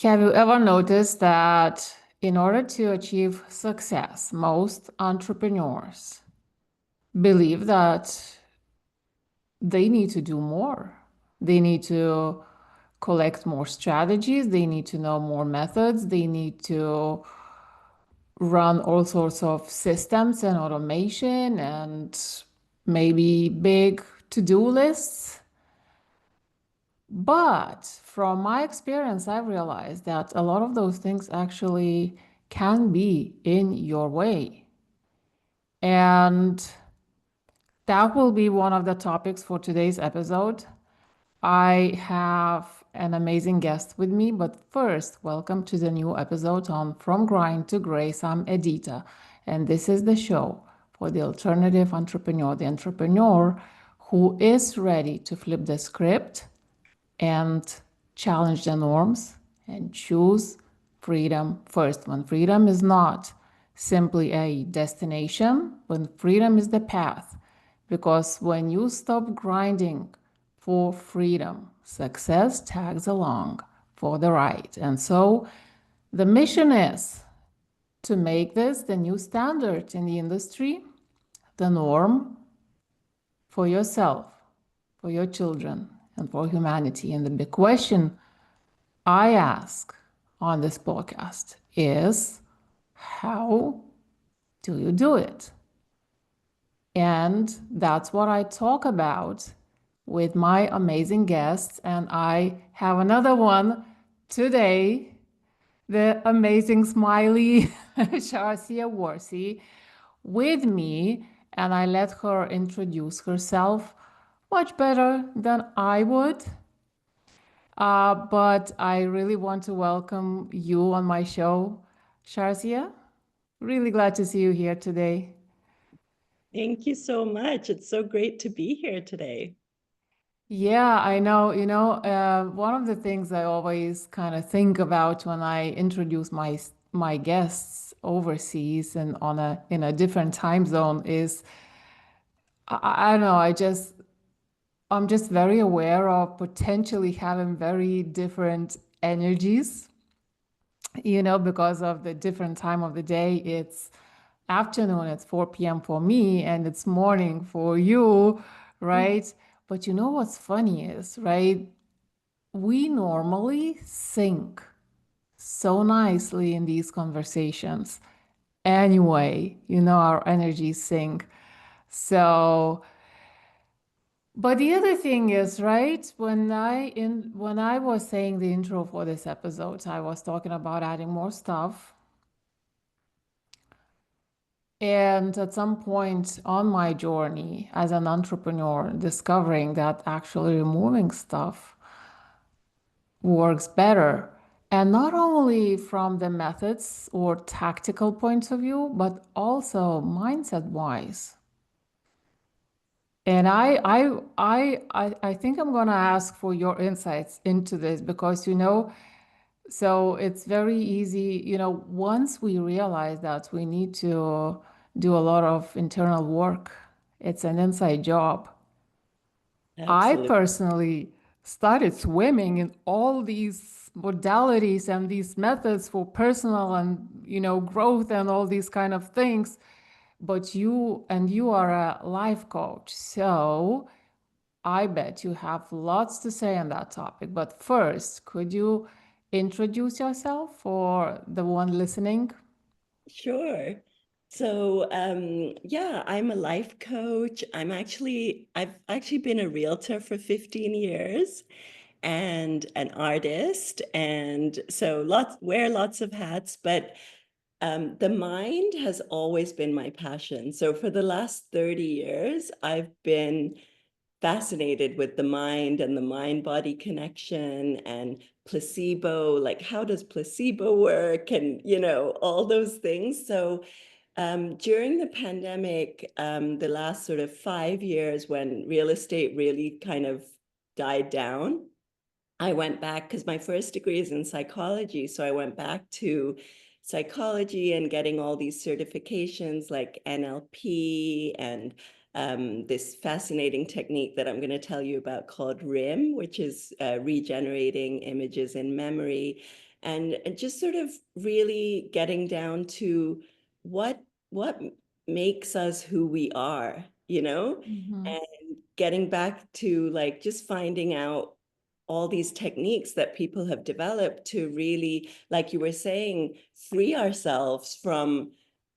Have you ever noticed that in order to achieve success, most entrepreneurs believe that they need to do more? They need to collect more strategies, they need to know more methods, they need to run all sorts of systems and automation and maybe big to-do lists. But from my experience, I've realized that a lot of those things actually can be in your way. And that will be one of the topics for today's episode. I have an amazing guest with me, but first, welcome to the new episode on From Grind to Grace. I'm Edita, and this is the show for the alternative entrepreneur, the entrepreneur who is ready to flip the script and challenge the norms and choose freedom first. When freedom is not simply a destination, when freedom is the path. Because when you stop grinding for freedom, success tags along for the ride. And so the mission is to make this the new standard in the industry, the norm for yourself, for your children, and for humanity. And the big question I ask on this podcast is how do you do it? And that's what I talk about with my amazing guests. And I have another one today, the amazing smiley Shazia Warsi with me. And I let her introduce herself much better than I would. But I really want to welcome you on my show, Shazia. Really glad to see you here today. Thank you so much. It's so great to be here today. Yeah, I know. One of the things I always kind of think about when I introduce my guests overseas and on a in a different time zone is I don't know, I'm just very aware of potentially having very different energies, because of the different time of the day. It's afternoon, it's 4 p.m. for me, and it's morning for you, Mm. right? But you know what's funny is, right? We normally sync so nicely in these conversations. Anyway, our energies sync. So, but the other thing is, right, when I was saying the intro for this episode, I was talking about adding more stuff. And at some point on my journey as an entrepreneur, discovering that actually removing stuff works better. And not only from the methods or tactical points of view, but also mindset wise. And I think I'm gonna ask for your insights into this because so it's very easy, once we realize that we need to do a lot of internal work, it's an inside job. I Absolutely. personally started swimming in all these modalities and these methods for personal and, growth and all these kind of things. But you are a life coach. So I bet you have lots to say on that topic. But first, could you introduce yourself for the one listening? Sure. So, yeah, I'm a life coach. I've actually been a realtor for 15 years and an artist. And so wear lots of hats, but the mind has always been my passion. So for the last 30 years, I've been fascinated with the mind and the mind-body connection and placebo, like how does placebo work and, all those things. So during the pandemic, the last sort of 5 years when real estate really kind of died down, I went back because my first degree is in psychology. So I went back to psychology and getting all these certifications like NLP and this fascinating technique that I'm going to tell you about called RIM, which is regenerating images in memory. and just sort of really getting down to what what makes us who we are, you know, Mhm. and getting back to like just finding out all these techniques that people have developed to really, like you were saying, free ourselves from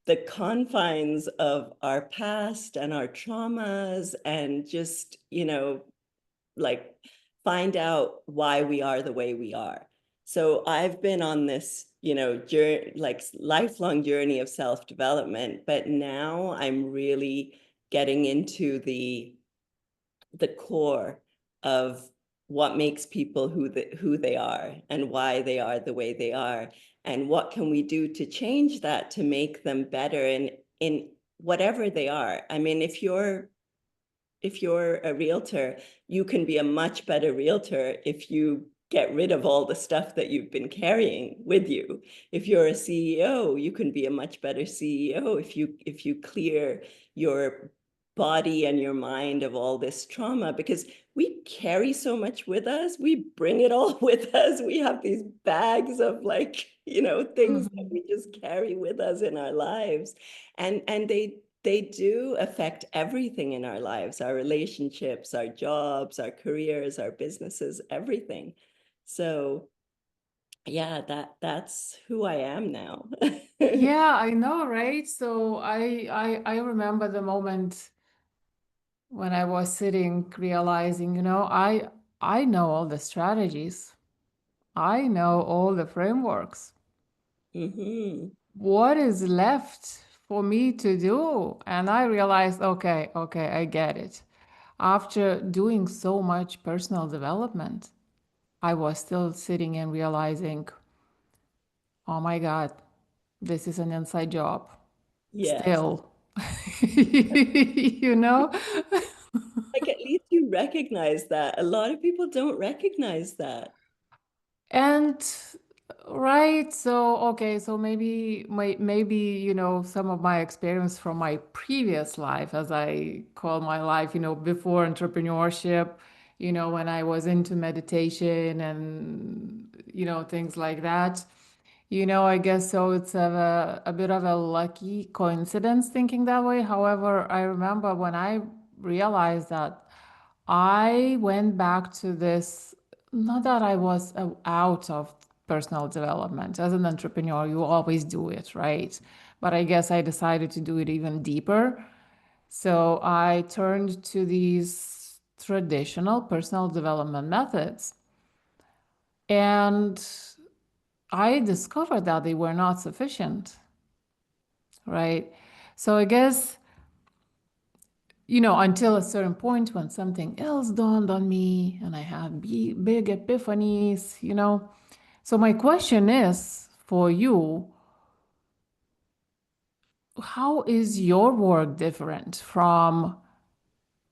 the confines of our past and our traumas and just, you know, like find out why we are the way we are. So I've been on this, you know, journey, like lifelong journey of self-development, but now I'm really getting into the core of what makes people who they are and why they are the way they are, and what can we do to change that to make them better in whatever they are. I mean, if you're a realtor, you can be a much better realtor if you get rid of all the stuff that you've been carrying with you. If you're a CEO, you can be a much better CEO if you clear your body and your mind of all this trauma, because we carry so much with us. We bring it all with us. We have these bags of like, you know, things that Mhm. we just carry with us in our lives. And they do affect everything in our lives, our relationships, our jobs, our careers, our businesses, everything. So yeah, that's who I am now. Yeah, I know, right? So I remember the moment when I was sitting realizing, I know all the strategies. I know all the frameworks. Hmm. What is left for me to do? And I realized, okay, I get it. After doing so much personal development, I was still sitting and realizing, oh my God, this is an inside job. Yes. Still, you know? Like at least you recognize that. A lot of people don't recognize that. And right, so okay, so maybe some of my experience from my previous life, as I call my life, before entrepreneurship, when I was into meditation and things like that. I guess so. It's a bit of a lucky coincidence thinking that way. However, I remember when I realized that I went back to this, not that I was out of personal development. As an entrepreneur, you always do it, right? But I guess I decided to do it even deeper. So I turned to these traditional personal development methods. And I discovered that they were not sufficient, right? So I guess, until a certain point when something else dawned on me and I had big epiphanies. So my question is for you, how is your work different from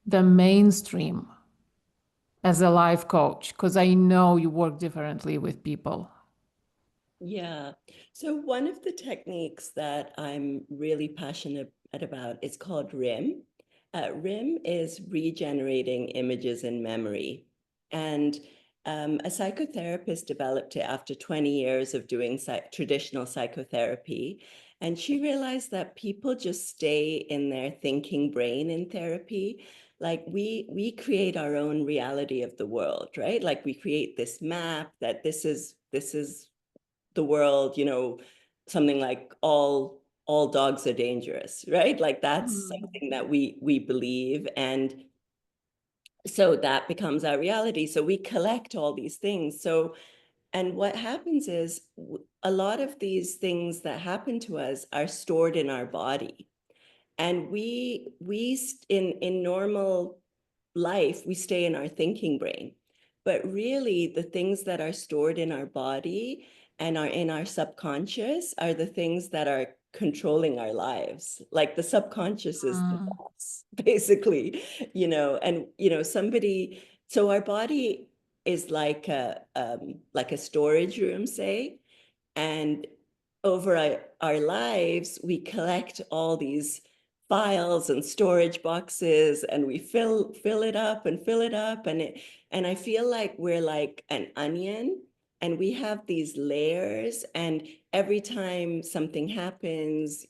the mainstream as a life coach? Because I know you work differently with people. Yeah. So one of the techniques that I'm really passionate about is called RIM. RIM is regenerating images in memory. And a psychotherapist developed it after 20 years of doing traditional psychotherapy. And she realized that people just stay in their thinking brain in therapy. Like we create our own reality of the world, right? Like we create this map that this is the world, you know, something like all dogs are dangerous, right? Like that's Mm. something that we believe, and so that becomes our reality. So we collect all these things. So and what happens is a lot of these things that happen to us are stored in our body, and we in normal life we stay in our thinking brain, but really the things that are stored in our body and are in our subconscious are the things that are controlling our lives. Like the subconscious is the Mm. boss basically, you know. And you know, somebody, so our body is like a storage room, say, and over our lives, we collect all these files and storage boxes, and we fill it up and fill it up. And I feel like we're like an onion, and we have these layers, and every time something happens,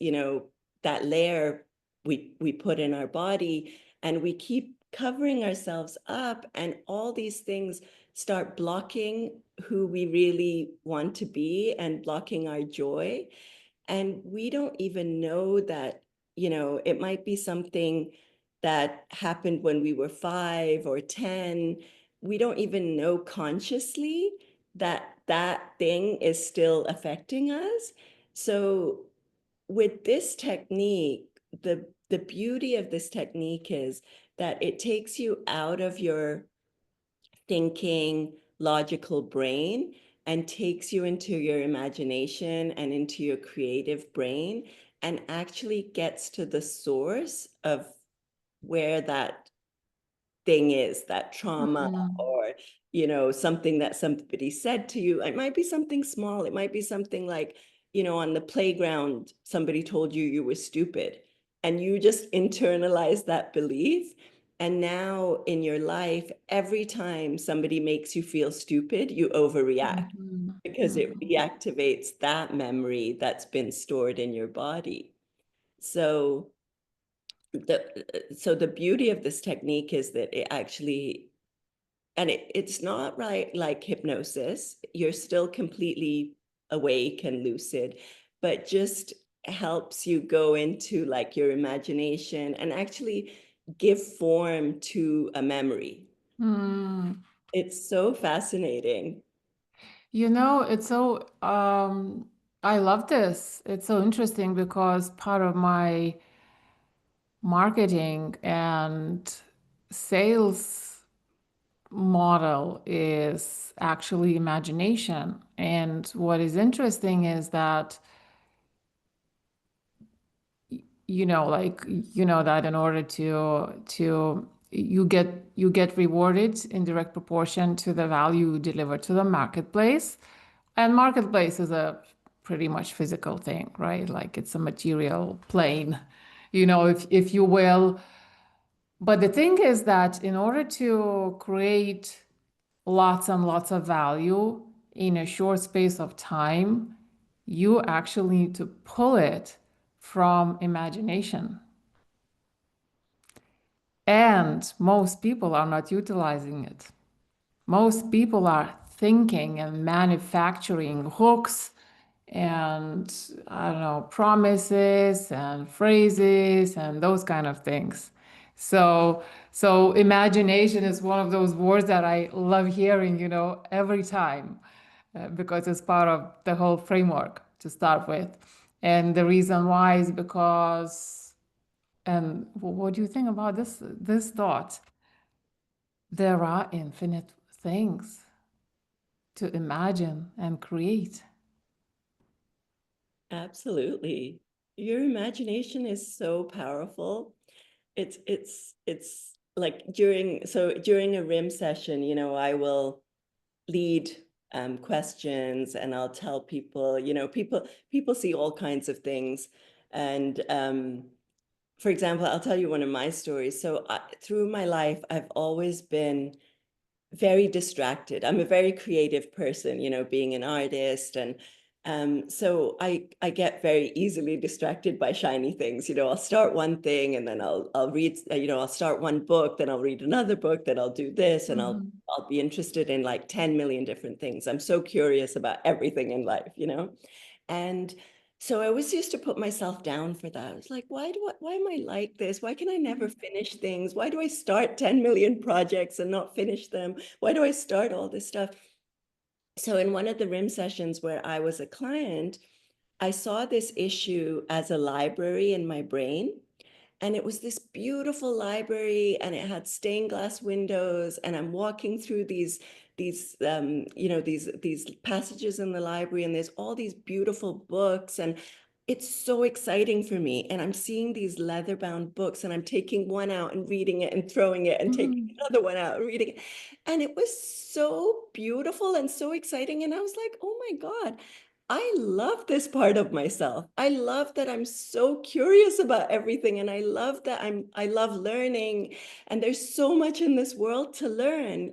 that layer we put in our body, and we keep covering ourselves up, and all these things start blocking who we really want to be and blocking our joy. And we don't even know that, it might be something that happened when we were 5 or 10. We don't even know consciously that that thing is still affecting us. So with this technique, the beauty of this technique is that it takes you out of your thinking, logical brain and takes you into your imagination and into your creative brain, and actually gets to the source of where that thing is, that trauma, Mm. or something that somebody said to you. It might be something small. It might be something like, on the playground somebody told you you were stupid, and you just internalize that belief. And now in your life, every time somebody makes you feel stupid, you overreact, Mhm. because it Mhm. reactivates that memory that's been stored in your body. So the beauty of this technique is that it actually, and it's not right like hypnosis. You're still completely awake and lucid, but just helps you go into like your imagination and actually give form to a memory. Mm. It's so fascinating. It's so I love this. It's so interesting because part of my marketing and sales model is actually imagination. And what is interesting is that, that in order to you get rewarded in direct proportion to the value you deliver to the marketplace. And marketplace is a pretty much physical thing, right? Like it's a material plane, if you will. But the thing is that in order to create lots and lots of value in a short space of time, you actually need to pull it from imagination. And most people are not utilizing it. Most people are thinking and manufacturing hooks and, I don't know, promises and phrases and those kind of things. So, so imagination is one of those words that I love hearing, every time, because it's part of the whole framework to start with. And the reason why is because, and what do you think about this thought? There are infinite things to imagine and create. Absolutely. Your imagination is so powerful. It's like during a RIM session, I will lead questions, and I'll tell people, people see all kinds of things. And for example, I'll tell you one of my stories. So through my life, I've always been very distracted. I'm a very creative person, being an artist. And so I get very easily distracted by shiny things. I'll start one thing, and then I'll read, I'll start one book, then I'll read another book, then I'll do this, and I'll Mhm. I'll be interested in like 10 million different things. I'm so curious about everything in life. And so I always used to put myself down for that. I was like, why am I like this? Why can I never finish things? Why do I start 10 million projects and not finish them? Why do I start all this stuff? So in one of the RIM sessions where I was a client, I saw this issue as a library in my brain. And it was this beautiful library, and it had stained glass windows, and I'm walking through these passages in the library, and there's all these beautiful books, and it's so exciting for me. And I'm seeing these leather bound books, and I'm taking one out and reading it and throwing it and taking Mhm. another one out and reading it. And it was so beautiful and so exciting. And I was like, oh my God, I love this part of myself. I love that I'm so curious about everything. And I love that I love learning. And there's so much in this world to learn.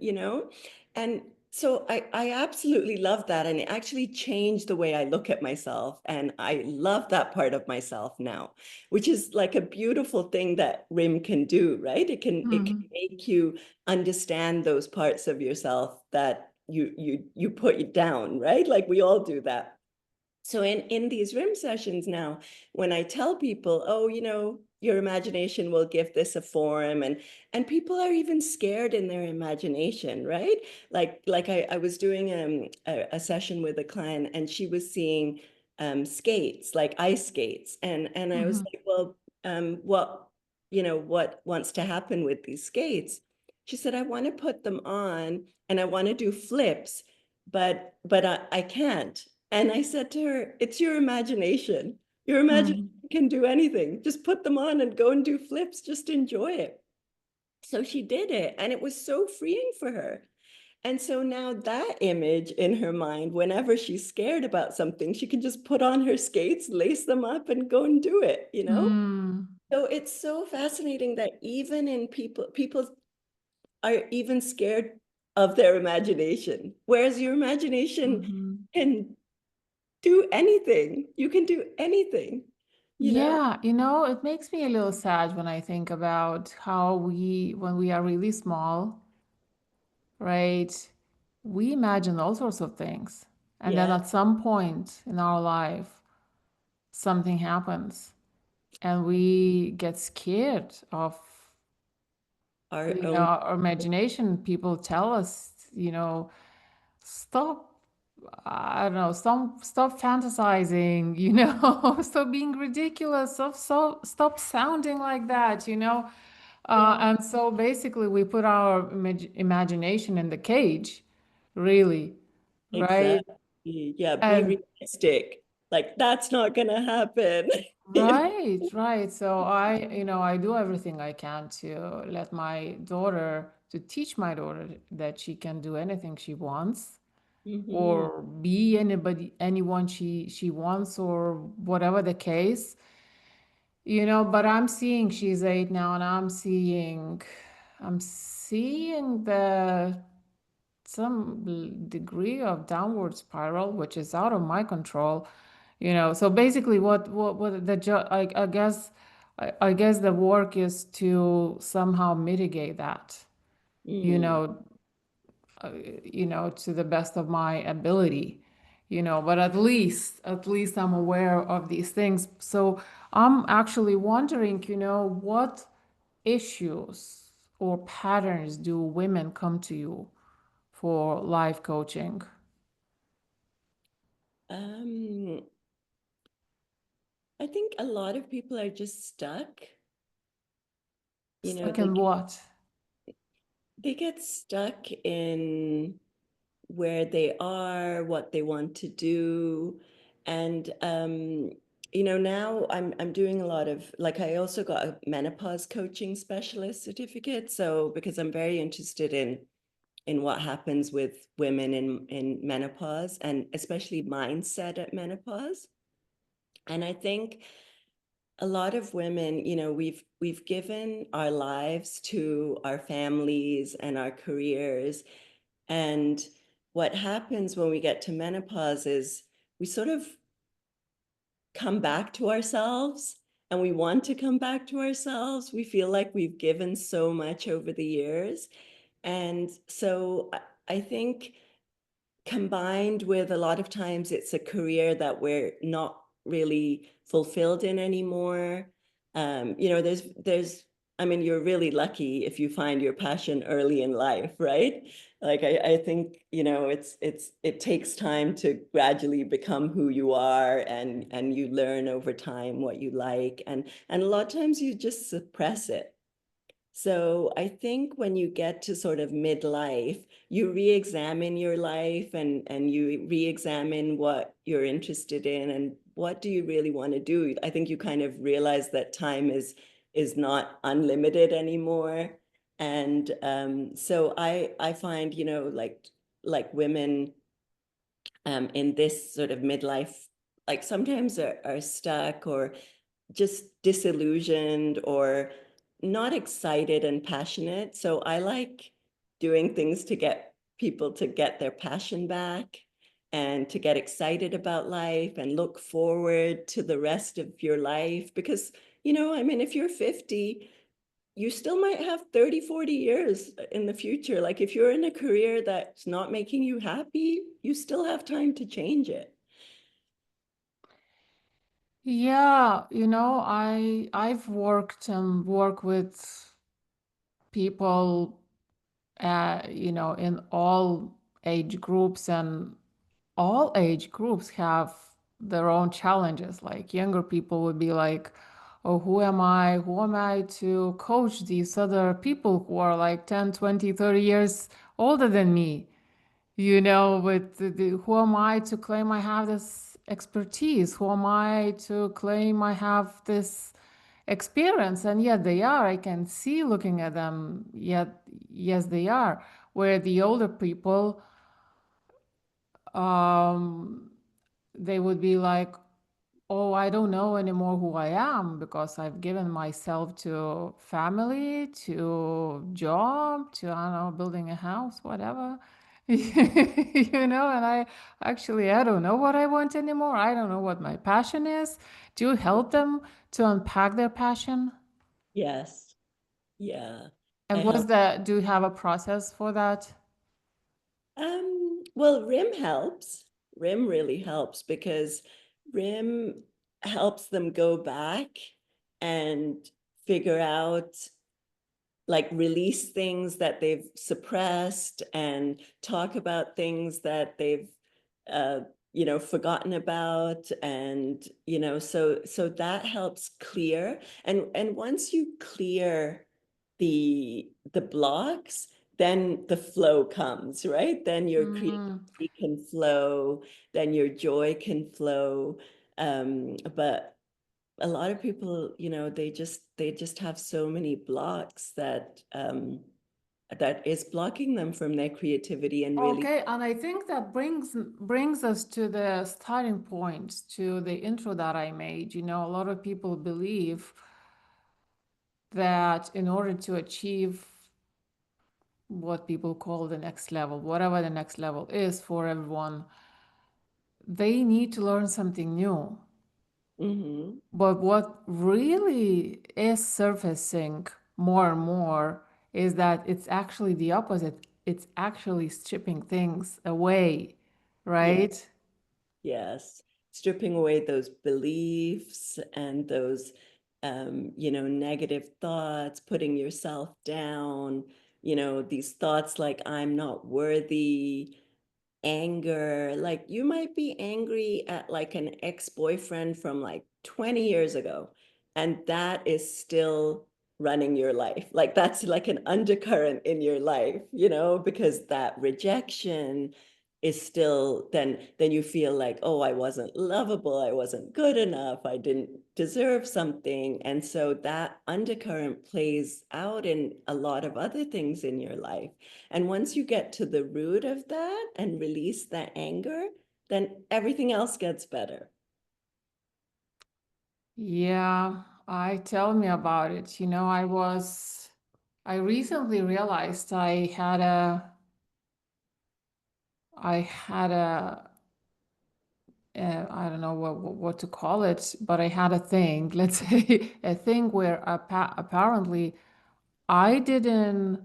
And So I absolutely love that. And it actually changed the way I look at myself. And I love that part of myself now, which is like a beautiful thing that RIM can do, right? It can Hmm. make you understand those parts of yourself that you put down, right? Like we all do that. So in these RIM sessions now, when I tell people, oh, your imagination will give this a form, and people are even scared in their imagination, right? Like I was doing a session with a client, and she was seeing skates, like ice skates, and I was Hmm. like, well, what wants to happen with these skates? She said, I want to put them on and I want to do flips, but I can't. And I said to her, it's your imagination. Your imagination Hmm. can do anything. Just put them on and go and do flips. Just enjoy it. So she did it, and it was so freeing for her. And so now that image in her mind, whenever she's scared about something, she can just put on her skates, lace them up, and go and do it, you know? Mm. So it's so fascinating that even in people are even scared of their imagination, whereas your imagination Hmm. can do anything. You can do anything, you know? Yeah, it makes me a little sad when I think about how when we are really small, right? We imagine all sorts of things. And then Yeah, at some point in our life, something happens and we get scared of, our own. our imagination. People tell us, stop, I don't know, stop fantasizing, stop being ridiculous, stop sounding like that. Yeah, And so basically, we put our imagination in the cage, really, right? exactly. Yeah, be And realistic. Like that's not gonna happen. You know? right, right. So I do everything I can to let my daughter, to teach my daughter that she can do anything she wants, Mhm. or be anyone she wants, or whatever the case. But I'm seeing she's 8 now, and I'm seeing the some degree of downward spiral, which is out of my control. So basically, what I guess the work is to somehow mitigate that, you Mm. know, to the best of my ability. But at least I'm aware of these things. So I'm actually wondering, what issues or patterns do women come to you for life coaching? Um, I think a lot of people are just stuck. You know, Stuck in what? they get stuck in where they are, what they want to do. And now I'm doing a lot of, like, I also got a menopause coaching specialist certificate. So because I'm very interested in what happens with women in menopause, and especially mindset at menopause. And I think a lot of women, we've given our lives to our families and our careers, and what happens when we get to menopause is we sort of come back to ourselves, and we want to come back to ourselves. We feel like we've given so much over the years. And so I think, combined with a lot of times it's a career that we're not really fulfilled in anymore. There's I mean, you're really lucky if you find your passion early in life, right? Like I think, it takes time to gradually become who you are, and you learn over time what you like, and a lot of times you just suppress it. So I think when you get to sort of midlife, you re-examine your life, and you re-examine what you're interested in and what do you really want to do. I think you kind of realize that time is not unlimited anymore. And so I find, like women in this sort of midlife, like sometimes are stuck, or just disillusioned, or not excited and passionate. So I like doing things to get people to get their passion back and to get excited about life and look forward to the rest of your life. Because, I mean, if you're 50, you still might have 30, 40 years in the future. Like if you're in a career that's not making you happy, you still have time to change it. Yeah, I've worked and work with people in all age groups, and all age groups have their own challenges. Like younger people would be like, oh, who am I? Who am I to coach these other people who are like 10, 20, 30 years older than me? But who am I to claim I have this expertise? Who am I to claim I have this experience? And yet they are. I can see looking at them, yet, yes, they are. Where the older people, um, they would be like, oh, I don't know anymore who I am because I've given myself to family, to job, to, I don't know, building a house, whatever. And I don't know what I want anymore. I don't know what my passion is. Do you help them to unpack their passion? Yes. Yeah. I And help. do you have a process for that? Well, RIM helps. RIM really helps because RIM helps them go back and figure out, like, release things that they've suppressed and talk about things that they've uh forgotten about. And so that helps clear. And once you clear the blocks, then the flow comes, right? Then your Mm. creativity can flow, then your joy can flow. But a lot of people, they just have so many blocks that is blocking them from their creativity and really. Okay, and I think that brings us to the starting point, to the intro that I made. A lot of people believe that in order to achieve what people call the next level, whatever the next level is for everyone, they need to learn something new. Mm-hmm. But what really is surfacing more and more is that it's actually the opposite. It's actually stripping things away, Yeah. right? Yes, stripping away those beliefs and those negative thoughts, putting yourself down, these thoughts like I'm not worthy, anger. Like you might be angry at like an ex-boyfriend from like 20 years ago, and that is still running your life. Like that's like an undercurrent in your life, because that rejection is still, then you feel like, oh, I wasn't lovable, I wasn't good enough, I didn't deserve something. And so that undercurrent plays out in a lot of other things in your life. And once you get to the root of that and release that anger, then everything else gets better. Yeah, tell me about it. I recently realized I had I don't know what to call it, but I had a thing, let's say a thing where apparently I didn't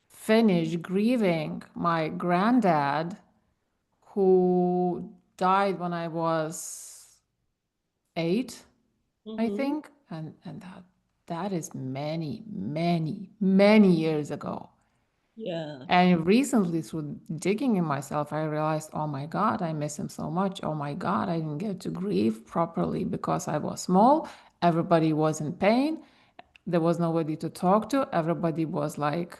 finish grieving my granddad who died when I was 8, I Mm-hmm. think, and that is many, many, many years ago. Yeah. And recently, through digging in myself, I realized, oh my God, I miss him so much. Oh my God, I didn't get to grieve properly because I was small. Everybody was in pain. There was nobody to talk to. Everybody was like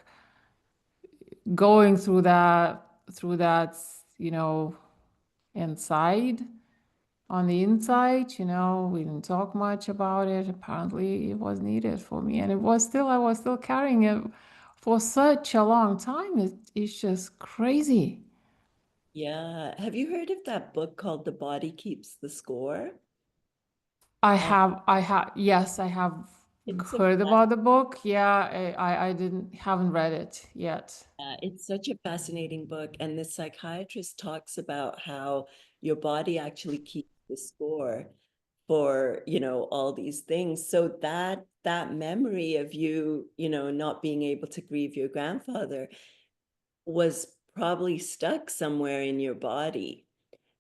going through that, inside. On the inside, we didn't talk much about it. Apparently, it was needed for me, and I was still carrying it for such a long time. It's just crazy. Yeah. Have you heard of that book called The Body Keeps the Score? Yes, I have It's a Heard about the book. Yeah, I didn't haven't read it yet. It's such a fascinating book, and the psychiatrist talks about how your body actually keeps the score for, all these things. So that memory of you, not being able to grieve your grandfather was probably stuck somewhere in your body.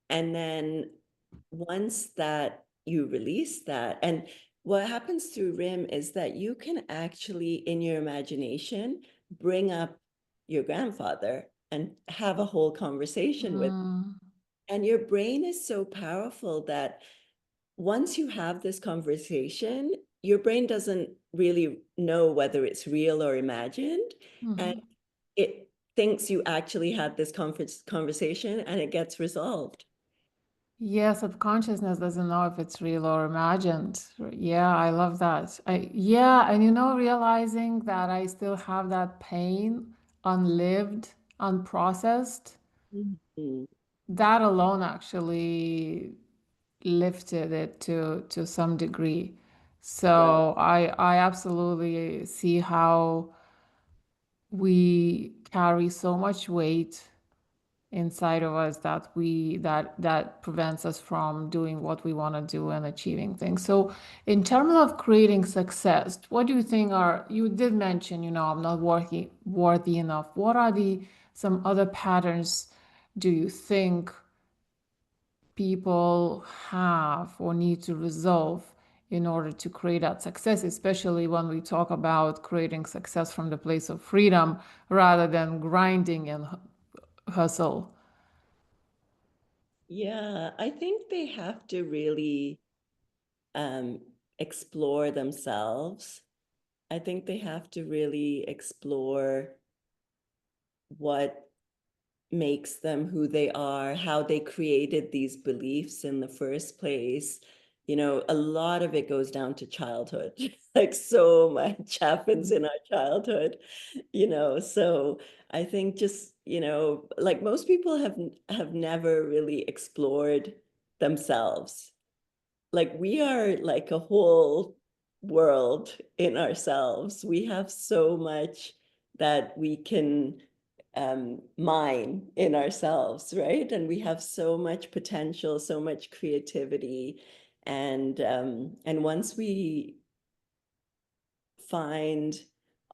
And then once that you release that, and what happens through RIM is that you can actually, in your imagination, bring up your grandfather and have a whole conversation with. Mm, And your brain is so powerful that once you have this conversation, your brain doesn't really know whether it's real or imagined. And mhm. it thinks you actually had this conversation and it gets resolved. Yeah, subconsciousness doesn't know if it's real or imagined. Yeah, I love that. Yeah, and realizing that I still have that pain unlived, unprocessed, Mhm. that alone actually lifted it to some degree. Right. So I absolutely see how we carry so much weight inside of us that that prevents us from doing what we want to do and achieving things. So in terms of creating success, what do you think are, you did mention, I'm not worthy enough. What are the some other patterns do you think people have or need to resolve in order to create that success, especially when we talk about creating success from the place of freedom rather than grinding and hustle? Yeah, I think they have to really um, explore themselves. I think they have to really explore what makes them who they are, how they created these beliefs in the first place. A lot of it goes down to childhood. Like so much happens in our childhood, So I think just, like most people have never really explored themselves. Like we are like a whole world in ourselves. We have so much that we can mine in ourselves, right? And we have so much potential, so much creativity. And once we find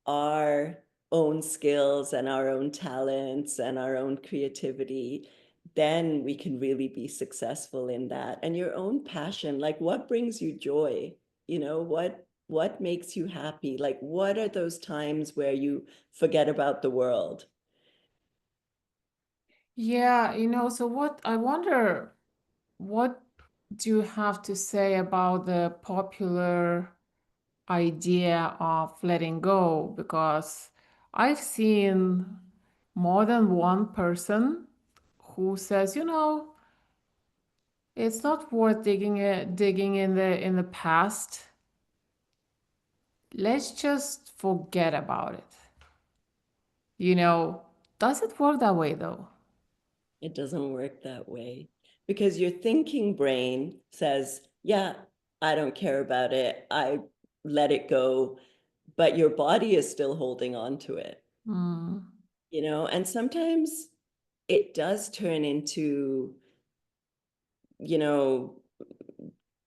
our own skills and our own talents and our own creativity, then we can really be successful in that. And your own passion, like what brings you joy? What makes you happy? Like what are those times where you forget about the world? Yeah, so what I wonder, what do you have to say about the popular idea of letting go? Because I've seen more than one person who says, it's not worth digging in the past. Let's just forget about it. You know, does it work that way though? It doesn't work that way because your thinking brain says, yeah, I don't care about it. I let it go. But your body is still holding on to it, Mm, and sometimes it does turn into, you know,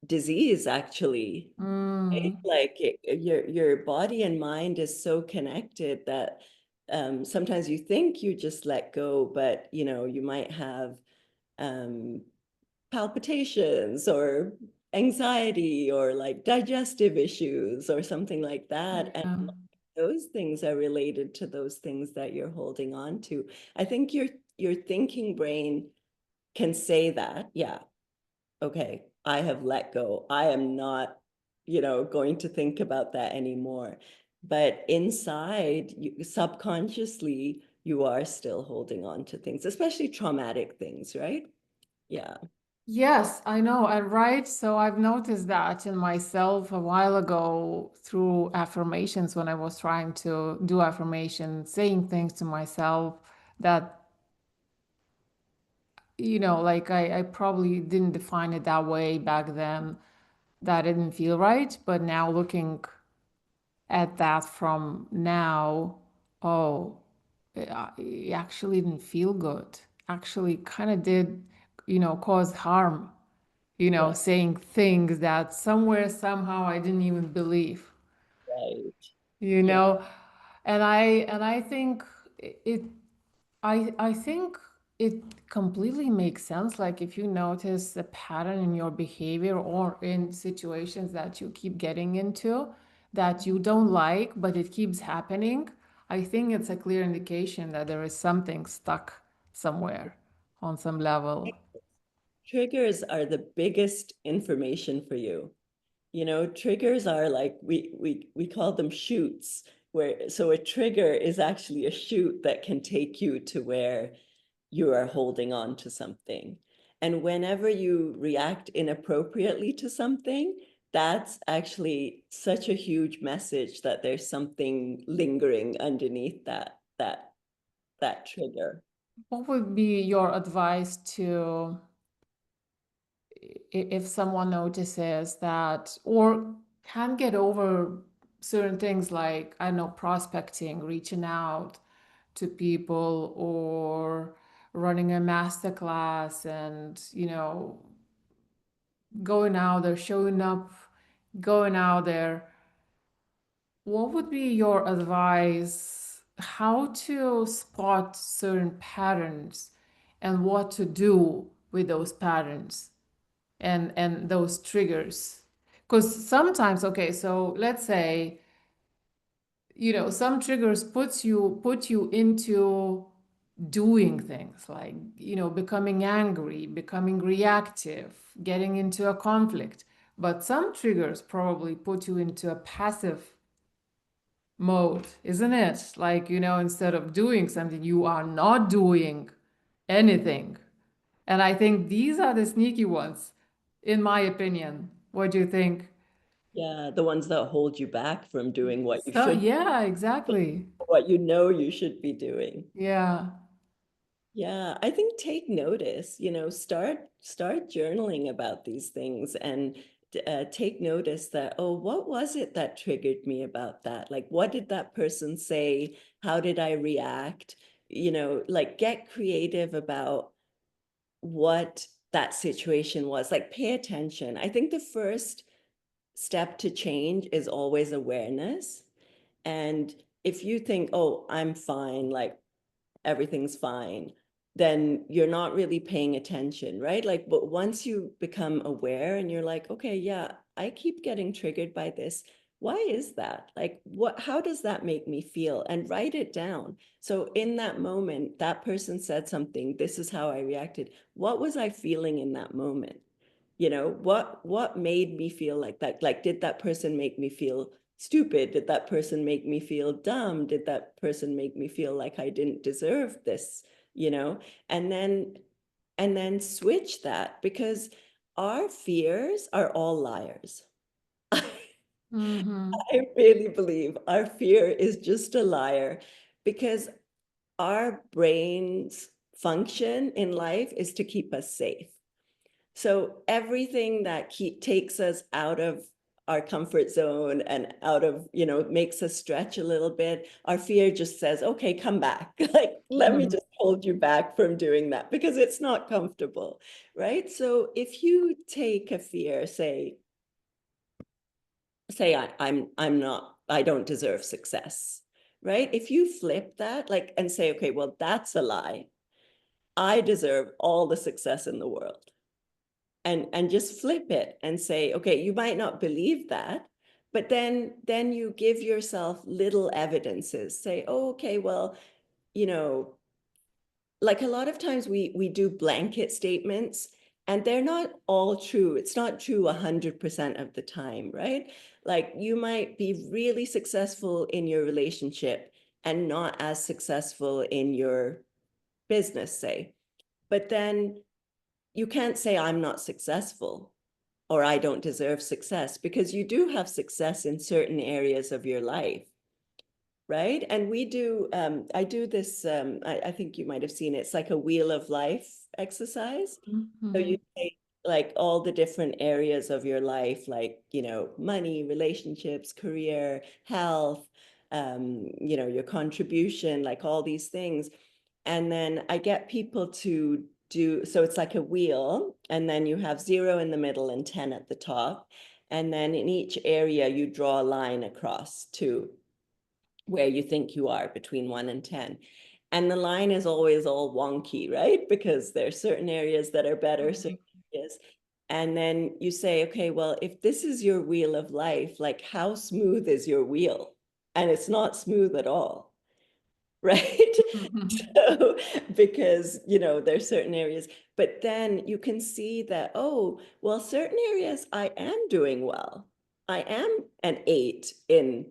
disease actually. Right? mm, Like your body and mind is so connected that sometimes you think you just let go, but you might have um, palpitations or anxiety or like digestive issues or something like that. And yeah. those things are related to those things that you're holding on to. I think your thinking brain can say that, yeah, okay, I have let go. I am not, going to think about that anymore. But inside, subconsciously, you are still holding on to things, especially traumatic things, right? Yeah. Yes, I know. And right. So I've noticed that in myself a while ago through affirmations when I was trying to do affirmations, saying things to myself that, like I probably didn't define it that way back then. That didn't feel right. But now looking at that from now, oh, it actually didn't feel good. Actually, kind of did, cause harm, Right, saying things that somewhere, somehow I didn't even believe, right. you Yeah. know. And I think it I think it completely makes sense. Like if you notice a pattern in your behavior or in situations that you keep getting into that you don't like, but it keeps happening, I think it's a clear indication that there is something stuck somewhere on some level. Triggers are the biggest information for you. You know, triggers are like we call them shoots, where so a trigger is actually a shoot that can take you to where you are holding on to something. And whenever you react inappropriately to something, that's actually such a huge message that there's something lingering underneath that trigger. What would be your advice to if someone notices that or can't get over certain things like, I don't know, prospecting, reaching out to people or running a master class and, going out there, showing up, going out there. What would be your advice how to spot certain patterns and what to do with those patterns and those triggers? Because sometimes, okay, so let's say, some triggers put you into doing things like, becoming angry, becoming reactive, getting into a conflict. But some triggers probably put you into a passive mode, isn't it? Like, instead of doing something, you are not doing anything. And I think these are the sneaky ones, in my opinion. What do you think? Yeah, the ones that hold you back from doing what you So, should, yeah, exactly. what you know you should be doing. Yeah. Yeah, I think take notice, start journaling about these things and take notice that, oh, what was it that triggered me about that? Like, what did that person say? How did I react? Like get creative about what that situation was. Like, pay attention. I think the first step to change is always awareness. And if you think, oh, I'm fine, like everything's fine, then you're not really paying attention, right? Like, but once you become aware and you're like, okay, yeah, I keep getting triggered by this. Why is that? Like, how does that make me feel? And write it down. So in that moment, that person said something, this is how I reacted. What was I feeling in that moment? What made me feel like that? Like, did that person make me feel stupid? Did that person make me feel dumb? Did that person make me feel like I didn't deserve this? you know and then switch that, because our fears are all liars. I Mm-hmm. really believe our fear is just a liar, because our brain's function in life is to keep us safe. So everything that takes us out of our comfort zone and out of, makes us stretch a little bit, our fear just says, okay, come back. Like, let me Mm-hmm. just hold you back from doing that because it's not comfortable, right? So if you take a fear, say I'm not, I don't deserve success, right? If you flip that, like, and say, okay, well, that's a lie. I deserve all the success in the world, and just flip it and say, okay, you might not believe that, but then you give yourself little evidences. Say, oh, okay, well, you know like, a lot of times we do blanket statements and they're not all true. It's not true 100% of the time, right? Like, you might be really successful in your relationship and not as successful in your business, say. But then you can't say I'm not successful or I don't deserve success, because you do have success in certain areas of your life, right? And I do this, I think you might have seen it. It's like a wheel of life exercise. So Mm-hmm. you say like all the different areas of your life, like, money, relationships, career, health, your contribution, like all these things. And then I get people to do, so it's like a wheel, and then you have 0 in the middle and 10 at the top. And then in each area, you draw a line across to where you think you are between 1 and 10. And the line is always all wonky, right? Because there are certain areas that are better, certain areas. And then you say, okay, well, if this is your wheel of life, like how smooth is your wheel? And it's not smooth at all, right? Mhm. So, because, there's certain areas, but then you can see that, oh, well, certain areas I am doing well. I am an 8 in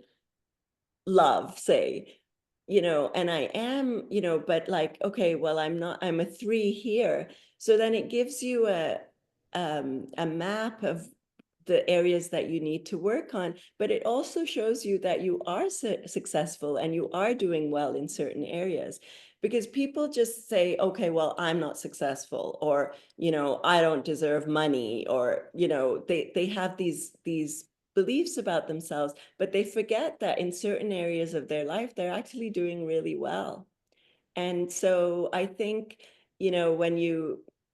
love, say, and I am, but like, okay, well, I'm a 3 here. So then it gives you a map of the areas that you need to work on, but it also shows you that you are successful and you are doing well in certain areas. Because people just say, okay, well, I'm not successful, or, I don't deserve money, or, they have these beliefs about themselves, but they forget that in certain areas of their life, they're actually doing really well. And so I think, when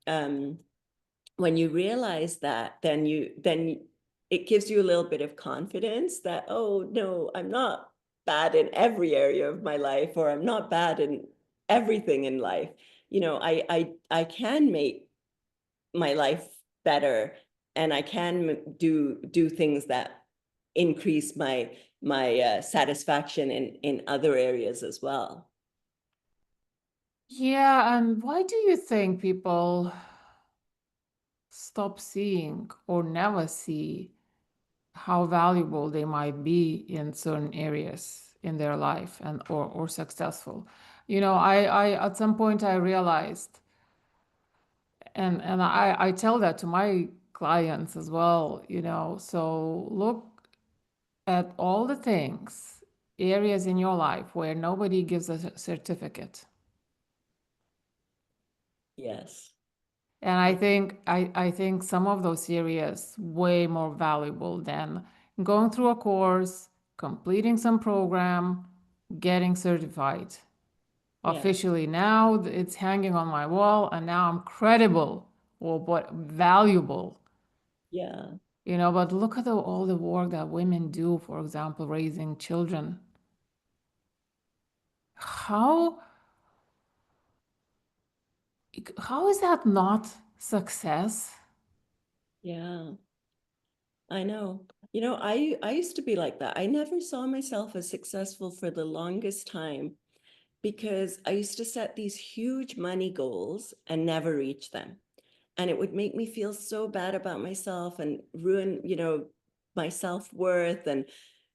um, you realize that, then it gives you a little bit of confidence that, oh no, I'm not bad in every area of my life, or I'm not bad in everything in life. I can make my life better, and I can do things that increase my satisfaction in other areas as well. Yeah, and why do you think people stop seeing or never see how valuable they might be in certain areas in their life and or successful? I at some point I realized, and I tell that to my clients as well, so look at all the things, areas in your life where nobody gives a certificate. Yes. And I think some of those areas way more valuable than going through a course, completing some program, getting certified. Yeah. Officially now it's hanging on my wall and now I'm credible or what valuable. Yeah. But look at all the work that women do, for example, raising children. How how is that not success? Yeah. I know. I used to be like that. I never saw myself as successful for the longest time, because I used to set these huge money goals and never reach them. And it would make me feel so bad about myself and ruin, my self-worth, and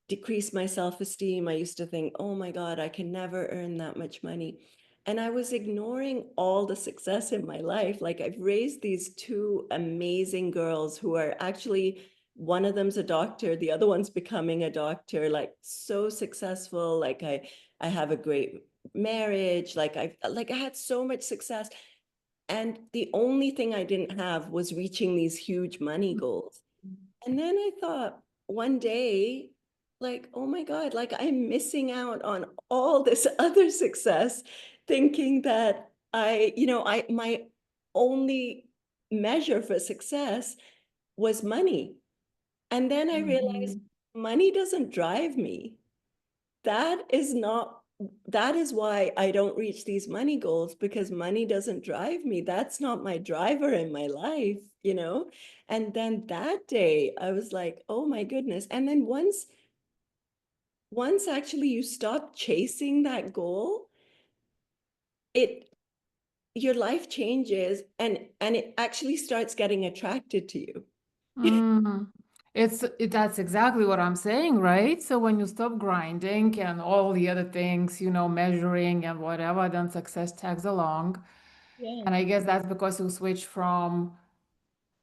decrease my self-esteem. I used to think, oh my God, I can never earn that much money. And I was ignoring all the success in my life. Like, I've raised these two amazing girls who are actually, one of them's a doctor, the other one's becoming a doctor, like so successful. Like I have a great marriage. I had so much success. And the only thing I didn't have was reaching these huge money goals. And then I thought one day, like, oh my God, like I'm missing out on all this other success, thinking that my only measure for success was money. And then I realized Mhm. money doesn't drive me. That is not, that is why I don't reach these money goals, because money doesn't drive me. That's not my driver in my life. And then that day I was like, oh my goodness. And then once actually you stop chasing that goal, it your life changes, and it actually starts getting attracted to you. Mm. That's exactly what I'm saying, right? So when you stop grinding and all the other things, measuring and whatever, then success tags along. Yeah. And I guess that's because you switch from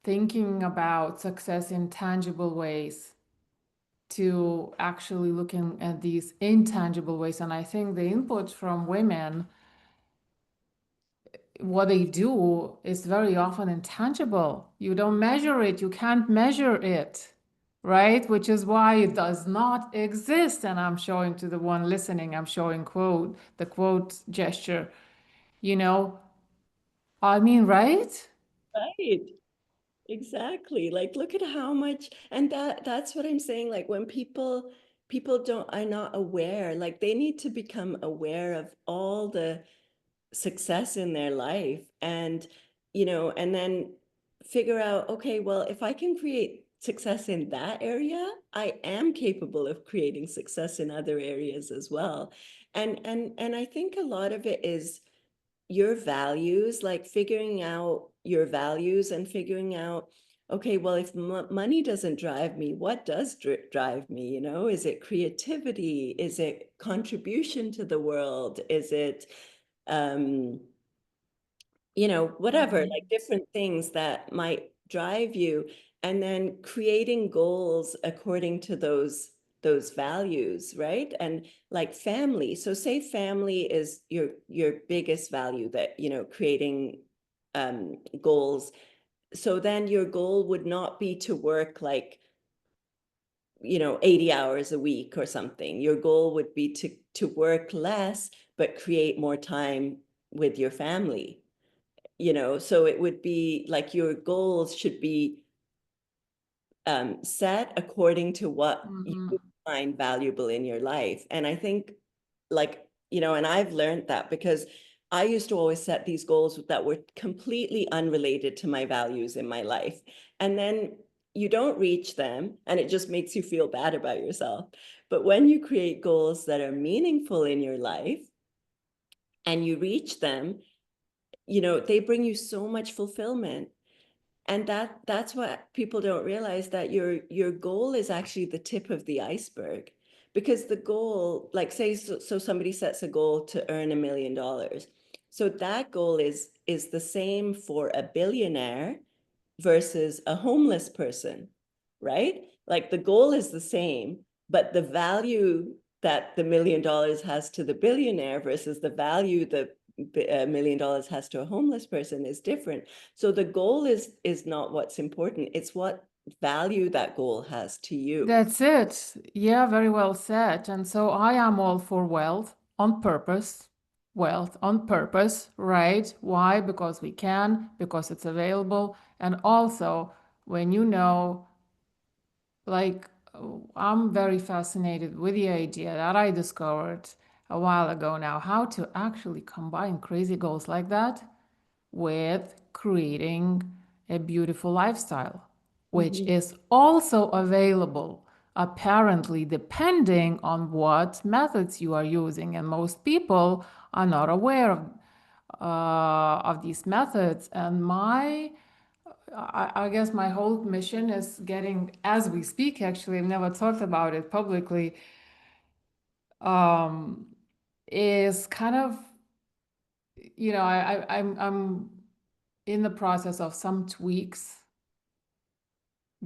thinking about success in tangible ways to actually looking at these intangible ways. And I think the input from women what they do is very often intangible. You don't measure it, you can't measure it, right? Which is why it does not exist. And I'm showing to the one listening, I'm showing the quote gesture, you know, I mean, right? Right. Exactly. Like look at how much, and that's what I'm saying. Like when people don't are not aware, like they need to become aware of all the success in their life, and and then figure out, okay, well, if I can create success in that area, I am capable of creating success in other areas as well. And I think a lot of it is your values, like figuring out your values and figuring out, okay, well, if money doesn't drive me, what does drive me? Is it creativity? Is it contribution to the world? Is it, um, whatever, Mhm. like different things that might drive you, and then creating goals according to those values, right? And like family. So say family is your biggest value, that, creating goals. So then your goal would not be to work like 80 hours a week or something. Your goal would be to work less but create more time with your family. So it would be like your goals should be set according to what you Mhm. find valuable in your life. And I think, like, and I've learned that because I used to always set these goals that were completely unrelated to my values in my life. And then you don't reach them and it just makes you feel bad about yourself. But when you create goals that are meaningful in your life and you reach them, they bring you so much fulfillment. And that's what people don't realize, that your goal is actually the tip of the iceberg. Because the goal, like say, so somebody sets a goal to earn $1 million. So that goal is the same for a billionaire versus a homeless person, right? Like the goal is the same, but the value that the $1 million has to the billionaire versus the value that $1 million has to a homeless person is different. So the goal is not what's important. It's what value that goal has to you. That's it. Yeah, very well said. And so I am all for wealth on purpose. Wealth on purpose, right? Why? Because we can, because it's available. And also, when you know, like, I'm very fascinated with the idea that I discovered a while ago now, how to actually combine crazy goals like that with creating a beautiful lifestyle, which Mhm. is also available, apparently, depending on what methods you are using. And most people are not aware of these methods. And I guess my whole mission is getting, as we speak, actually, I've never talked about it publicly, um, is kind of, I'm in the process of some tweaks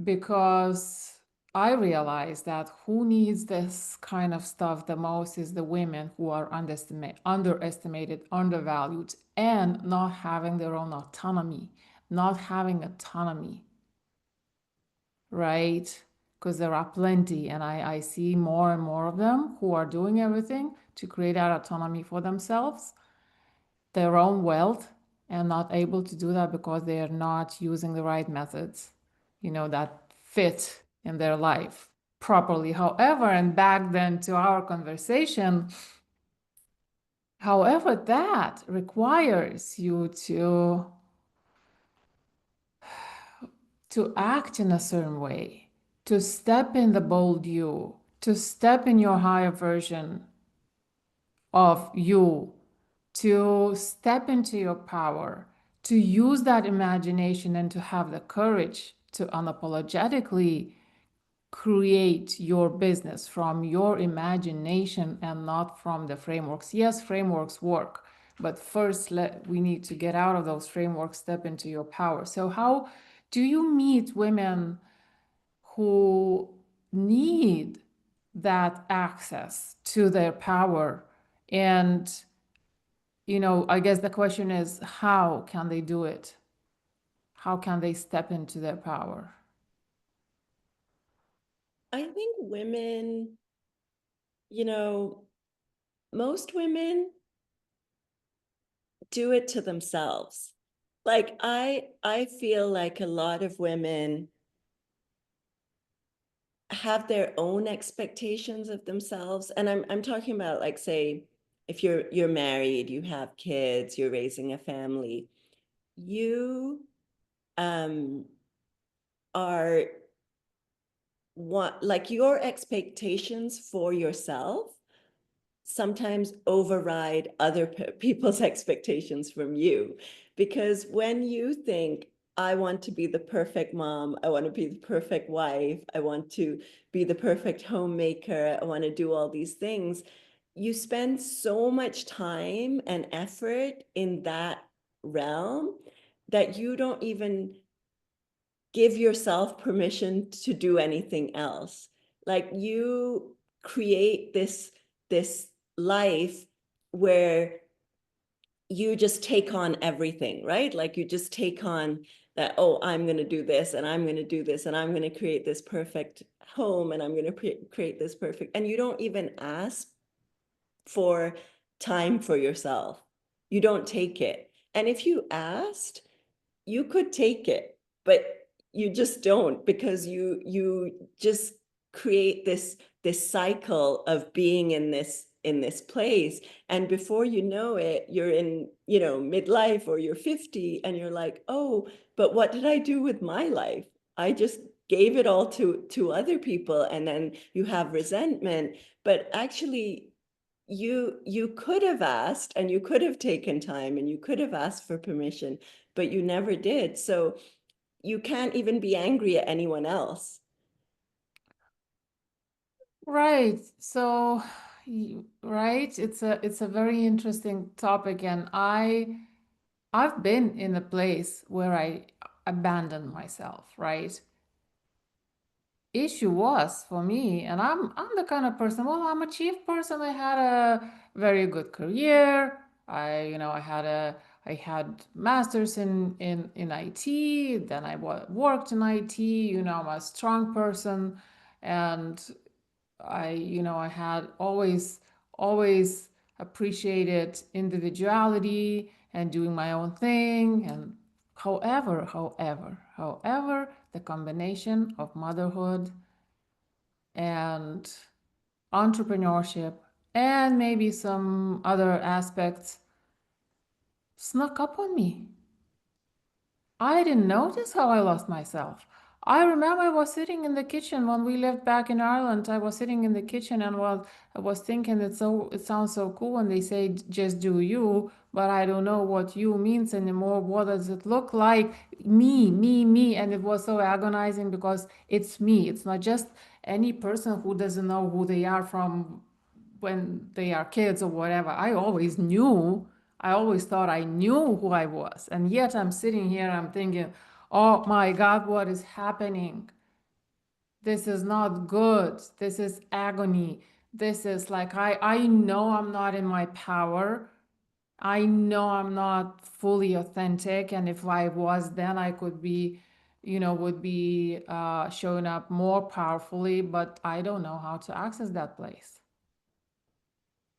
because I realize that who needs this kind of stuff the most is the women who are underestimated, undervalued, and not having their own autonomy, not having autonomy, right? Because there are plenty, and I see more and more of them who are doing everything to create that autonomy for themselves, their own wealth, and not able to do that because they are not using the right methods, that fit in their life properly. However, and back then to our conversation, however, that requires you to act in a certain way, to step in the bold you, to step in your higher version of you, to step into your power, to use that imagination and to have the courage to unapologetically create your business from your imagination and not from the frameworks. Yes, frameworks work, but first we need to get out of those frameworks, step into your power. So how do you meet women who need that access to their power and I guess the question is, how can they do it? How can they step into their power? I think women, you know, most women do it to themselves. Like I feel like a lot of women have their own expectations of themselves. And I'm talking about, like, say, if you're married, you have kids, you're raising a family, you um are what, like, your expectations for yourself sometimes override other people's expectations from you. Because when you think, I want to be the perfect mom, I want to be the perfect wife, I want to be the perfect homemaker, I want to do all these things, you spend so much time and effort in that realm that you don't even give yourself permission to do anything else. Like, you create this life where you just take on everything, right? Like, you just take on that, oh, I'm going to do this and I'm going to do this and I'm going to create this perfect home and I'm going to create this perfect, and you don't even ask for time for yourself. You don't take it. And if you asked, you could take it, but you just don't, because you just create this cycle of being in this place, and before you know it, you're in, midlife, or you're 50 and you're like, oh, but what did I do with my life? I just gave it all to other people, and then you have resentment. But actually, you could have asked, and you could have taken time, and you could have asked for permission, but you never did. So you can't even be angry at anyone else. Right. So, right, it's a very interesting topic, and I've been in a place where I abandoned myself, right? Issue was for me, and I'm the kind of person, well, I'm a chief person. I had a very good career. I had masters in IT, then I worked in IT, I'm a strong person, and I had always appreciated individuality and doing my own thing. And however, the combination of motherhood and entrepreneurship and maybe some other aspects snuck up on me. I didn't notice how I lost myself. I remember I was sitting in the kitchen when we lived back in Ireland. I was sitting in the kitchen and I was thinking it sounds so cool when they say just do you, but I don't know what you means anymore. What does it look like? Me. And it was so agonizing because it's me. It's not just any person who doesn't know who they are from when they are kids or whatever. I always thought I knew who I was. And yet I'm sitting here, I'm thinking, oh my God, what is happening? This is not good. This is agony. This is like, I know I'm not in my power. I know I'm not fully authentic. And if I was, then I could be, would be showing up more powerfully, but I don't know how to access that place.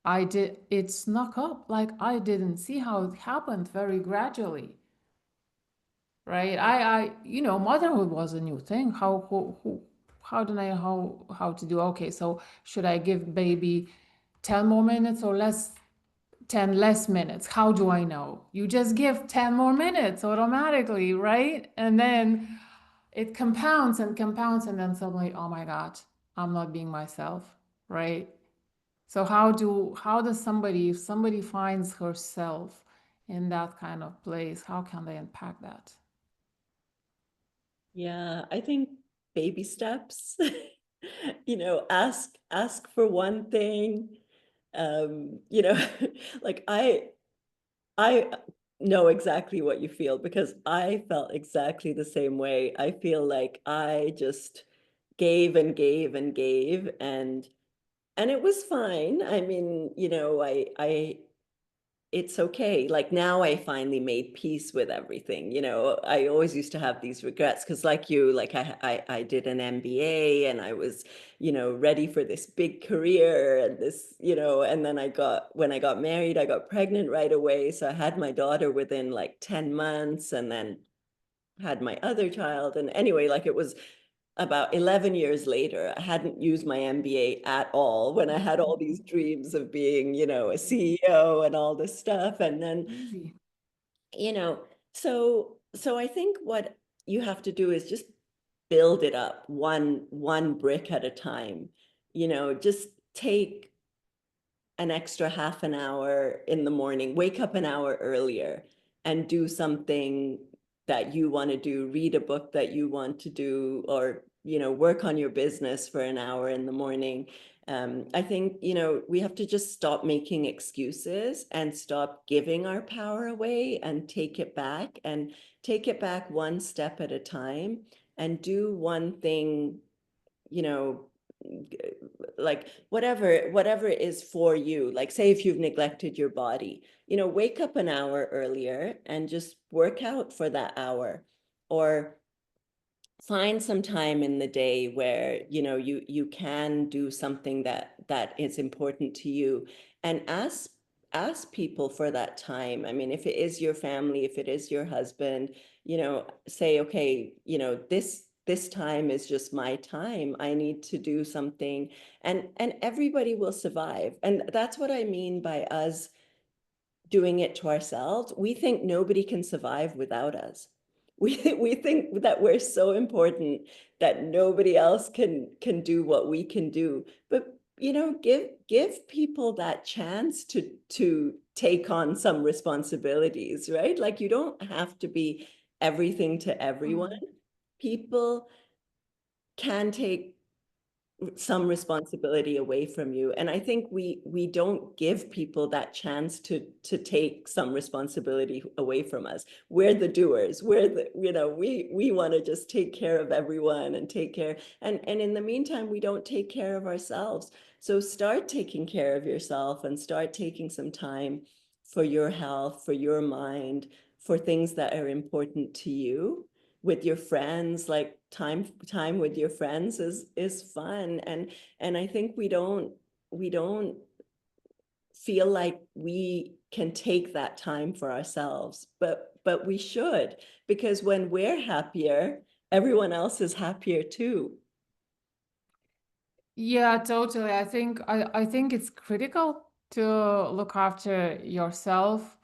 It snuck up like I didn't see how it happened very gradually, right? Motherhood was a new thing. How do I know how to do? Okay, so should I give baby 10 more minutes or 10 less minutes? How do I know? You just give 10 more minutes automatically, right? And then it compounds and compounds, and then suddenly, oh my God, I'm not being myself, right? So how does somebody, if somebody finds herself in that kind of place, how can they unpack that? Yeah, I think baby steps. Ask for one thing. You know, like, I know exactly what you feel, because I felt exactly the same way. I feel like I just gave and gave and gave, and it was fine. I mean, I it's okay. Like now I finally made peace with everything. You know, I always used to have these regrets because like you, like I did an MBA and I was, you know, ready for this big career and this, you know, and then when I got married, I got pregnant right away. So I had my daughter within like 10 months and then had my other child. And anyway, like it was about 11 years later, I hadn't used my MBA at all when I had all these dreams of being, you know, a CEO and all this stuff. And then, Easy. you know, so I think what you have to do is just build it up one brick at a time. You know, just take an extra half an hour in the morning, wake up an hour earlier and do something that you want to do, read a book that you want to do, or, you know, work on your business for an hour in the morning. I think, you know, we have to just stop making excuses and stop giving our power away and take it back one step at a time and do one thing, you know, like whatever is for you. Like say if you've neglected your body, you know, wake up an hour earlier and just work out for that hour, or find some time in the day where, you know, you can do something that is important to you, and ask people for that time. I mean, if it is your family, if it is your husband, you know, say, okay, you know, this time is just my time. I need to do something, and everybody will survive. And that's what I mean by us doing it to ourselves. We think nobody can survive without us. We think that we're so important that nobody else can do what we can do. But you know, give people that chance to take on some responsibilities, right? Like you don't have to be everything to everyone. Mm. People can take some responsibility away from you, and I think we don't give people that chance to take some responsibility away from us. We're the doers. We're the, you know, we want to just take care of everyone and take care, and in the meantime we don't take care of ourselves. So start taking care of yourself and start taking some time for your health, for your mind, for things that are important to you. With your friends, like time with your friends is fun, and I think we don't feel like we can take that time for ourselves, but we should, because when we're happier, everyone else is happier too. Yeah, totally. I think it's critical to look after yourself.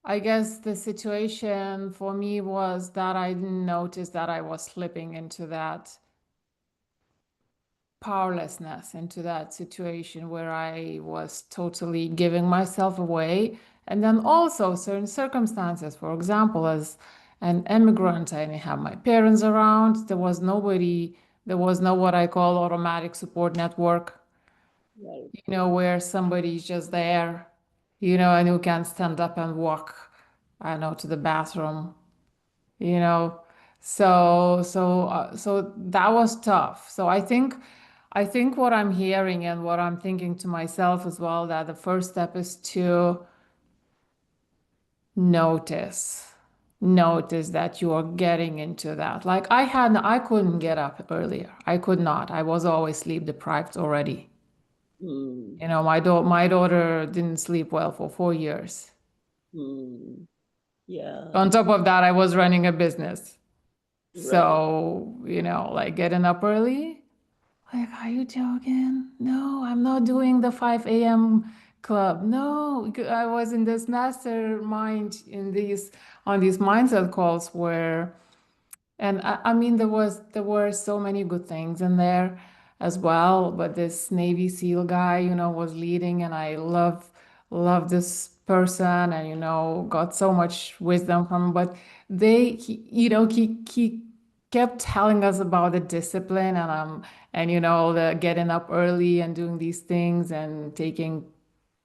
I guess the situation for me was that I didn't notice that I was slipping into that powerlessness, into that situation where I was totally giving myself away. And then also certain circumstances, for example, as an immigrant, I didn't have my parents around. There was nobody, there was no what I call automatic support network, Right. where somebody's just there, and who can stand up and walk, I don't know, to the bathroom, you know. So that was tough. So I think what I'm hearing and what I'm thinking to myself as well, that the first step is to notice. Notice that you are getting into that. Like I couldn't get up earlier. I could not. I was always sleep deprived already. Mm, My daughter didn't sleep well for 4 years. mm, yeah. On top of that, I was running a business. Right. So, like getting up early. Like, are you joking? No, I'm not doing the 5 a.m. club. No, I was in this mastermind on these mindset calls where, and I mean, there were so many good things in there as well. But this Navy SEAL guy, was leading, and I love this person, and got so much wisdom from him. But he kept telling us about the discipline, and the getting up early and doing these things and taking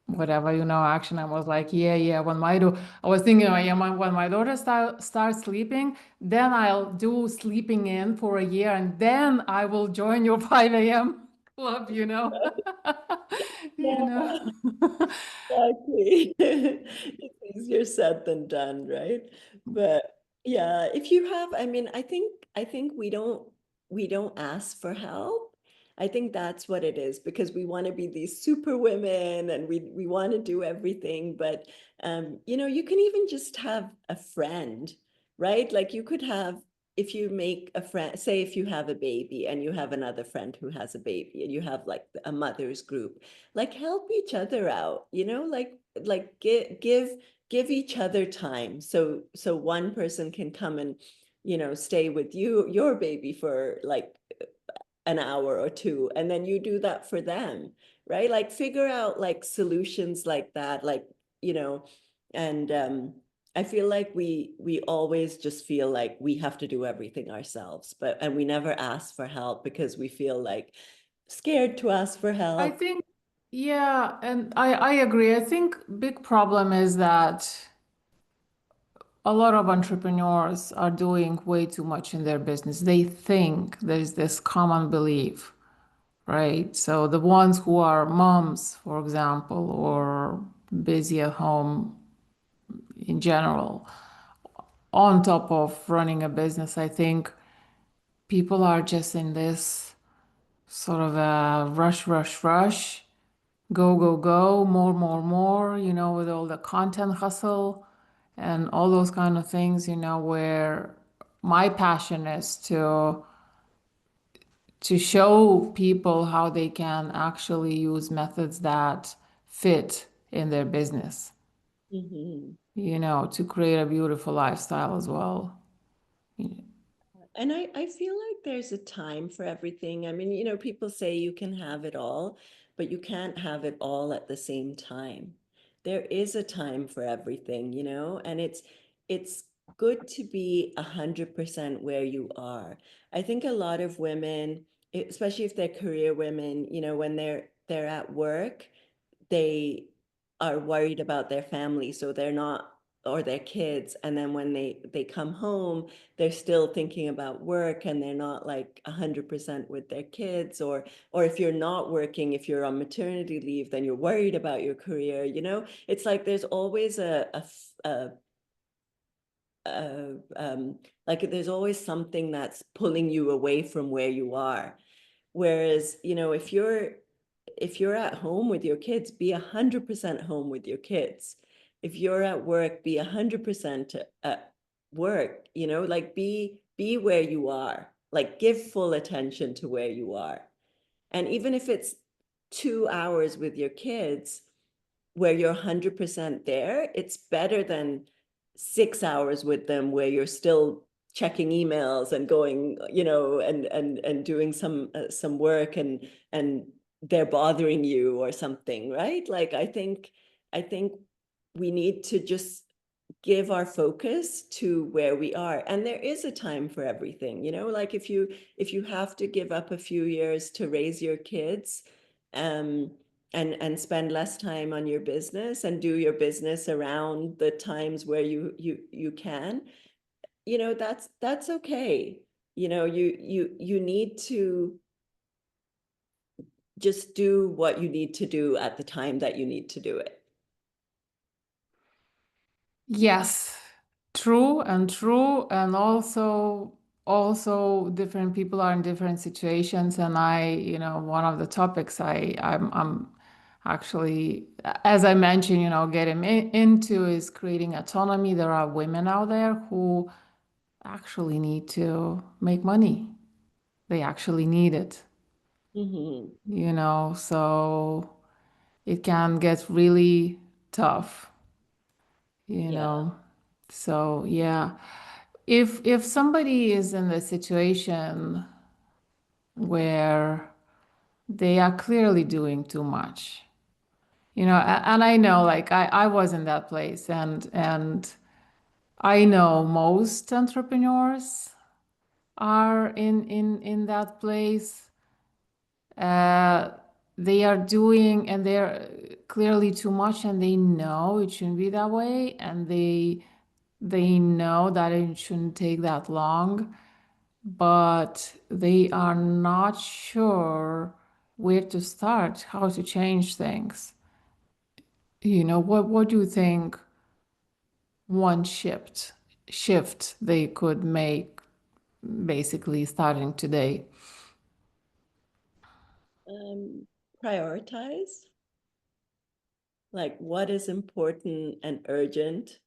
whatever, action. I was like, yeah, yeah. I was thinking, oh, yeah, when my daughter starts sleeping, then I'll do sleeping in for a year, and then I will join your 5 a.m. club. you know? Exactly. It's easier said than done, right? But yeah, if you have, I mean, I think we don't ask for help. I think that's what it is because we want to be these super women and we want to do everything. But you can even just have a friend, right? Like you could have if you make a friend, say if you have a baby and you have another friend who has a baby and you have like a mother's group, like help each other out, like give each other time so one person can come and stay with your baby for like an hour or two and then you do that for them, right? Like figure out like solutions like that, like you know and I feel like we always just feel like we have to do everything ourselves, and we never ask for help because we feel like scared to ask for I help. think, yeah, and I agree. I think big problem is that a lot of entrepreneurs are doing way too much in their business. They think there's this common belief, right? So the ones who are moms, for example, or busy at home in general, on top of running a business, I think people are just in this sort of a rush, rush, rush, go, go, go, more, more, more, with all the content hustle and all those kind of things, where my passion is to show people how they can actually use methods that fit in their business, Mhm. to create a beautiful lifestyle as well. And I feel like there's a time for everything. I mean, people say you can have it all, but you can't have it all at the same time. There is a time for everything, and it's good to be 100% where you are. I think a lot of women, especially if they're career women, when they're at work, they are worried about their family, so they're not, or their kids, and then when they come home they're still thinking about work and they're not like 100% with their kids, or if you're not working, if you're on maternity leave, then you're worried about your career. It's like there's always like there's always something that's pulling you away from where you are. Whereas, if you're at home with your kids, be 100% home with your kids. If you're at work, be 100% at work, like be where you are, like give full attention to where you are. And even if it's 2 hours with your kids, where you're 100% there, it's better than 6 hours with them where you're still checking emails and going, and doing some work and they're bothering you or something, right? Like I think we need to just give our focus to where we are, and there is a time for everything, like if you have to give up a few years to raise your kids, um and spend less time on your business and do your business around the times where you can, that's okay. You need to just do what you need to do at the time that you need to do it. Yes, true and true, and also different people are in different situations. And one of the topics I'm actually, as I mentioned, getting into is creating autonomy. There are women out there who actually need to make money. They actually need it, Hmm. so it can get really tough, you Yeah. know. So yeah. If somebody is in the situation where they are clearly doing too much, and I know, like, I was in that place, and I know most entrepreneurs are in that place. Uh, they are doing, and they're clearly too much, and they know it shouldn't be that way, and they know that it shouldn't take that long, but they are not sure where to start, how to change things. What do you think one shift they could make basically starting today? Um, Prioritize, like what is important and urgent,